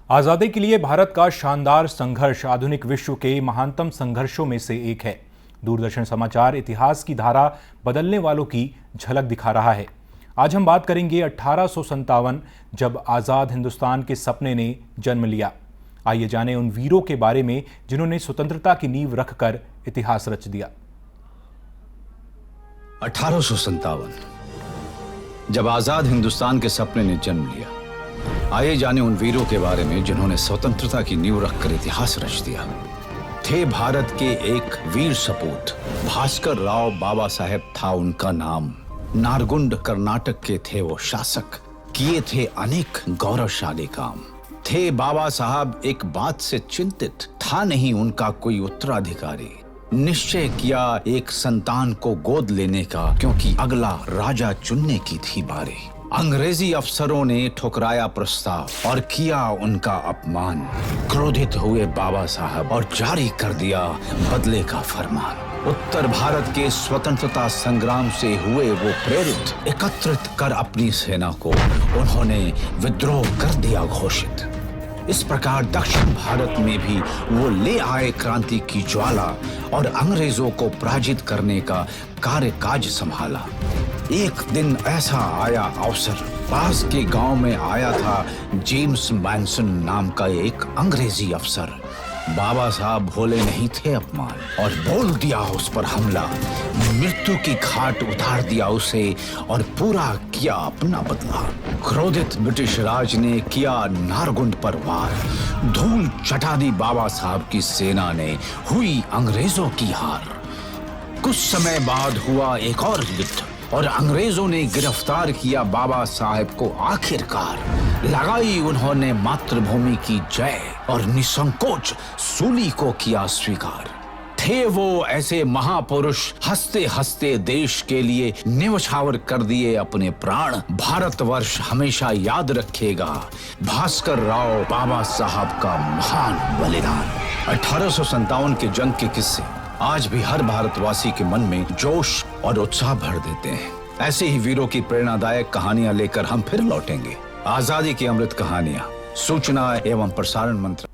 आज़ादी के लिए भारत का शानदार संघर्ष आधुनिक विश्व के महानतम संघर्षों में से एक है। दूरदर्शन समाचार इतिहास की धारा बदलने वालों की झलक दिखा रहा है। आज हम बात करेंगे 1857 जब आज़ाद हिंदुस्तान के सपने ने जन्म लिया। आइए जानें उन वीरों के बारे में जिन्होंने स्वतंत्रता की नींव रखकर इतिहास रच दिया। 1857 जब आजाद हिंदुस्तान के सपने ने जन्म लिया। आइए जाने उन वीरों के बारे में जिन्होंने स्वतंत्रता की नींव रखकर इतिहास रच दिया। थे भारत के एक वीर सपूत, भास्कर राव बाबा साहेब था उनका नाम। नारगुंड कर्नाटक के थे वो शासक, किए थे अनेक गौरवशाली काम। थे बाबा साहब एक बात से चिंतित, था नहीं उनका कोई उत्तराधिकारी। निश्चय किया एक संतान को गोद लेने का, क्योंकि अगला राजा चुनने की थी बारी। अंग्रेजी अफसरों ने ठुकराया प्रस्ताव और किया उनका अपमान। क्रोधित हुए बाबा साहब और जारी कर दिया बदले का फरमान। उत्तर भारत के स्वतंत्रता संग्राम से हुए वो प्रेरित, एकत्रित कर अपनी सेना को उन्होंने विद्रोह कर दिया घोषित। इस प्रकार दक्षिण भारत में भी वो ले आए क्रांति की ज्वाला और अंग्रेजों को पराजित करने का कार्यकाज संभाला। एक दिन ऐसा आया अवसर, पास के गांव में आया था जेम्स मैनसन नाम का एक अंग्रेजी अफसर। बाबा साहब भोले नहीं थे अपमान और बोल दिया उस पर हमला। मृत्यु की घाट उतार दिया उसे और पूरा किया अपना बदला। क्रोधित ब्रिटिश राज ने किया नारगुंड पर वार। धूल चटा दी बाबा साहब की सेना ने, हुई अंग्रेजों की हार। कुछ समय बाद हुआ एक और युद्ध और अंग्रेजों ने गिरफ्तार किया बाबा साहेब को। आखिरकार लगाई उन्होंने मातृभूमि की जय और निसंकोच सूली को किया स्वीकार। थे वो ऐसे महापुरुष, हंसते हंसते देश के लिए न्यौछावर कर दिए अपने प्राण। भारतवर्ष हमेशा याद रखेगा भास्कर राव बाबा साहब का महान बलिदान। 1857 के जंग के किस्से आज भी हर भारतवासी के मन में जोश और उत्साह भर देते हैं। ऐसे ही वीरों की प्रेरणादायक कहानियां लेकर हम फिर लौटेंगे। आजादी की अमृत कहानियां, सूचना एवं प्रसारण मंत्रालय।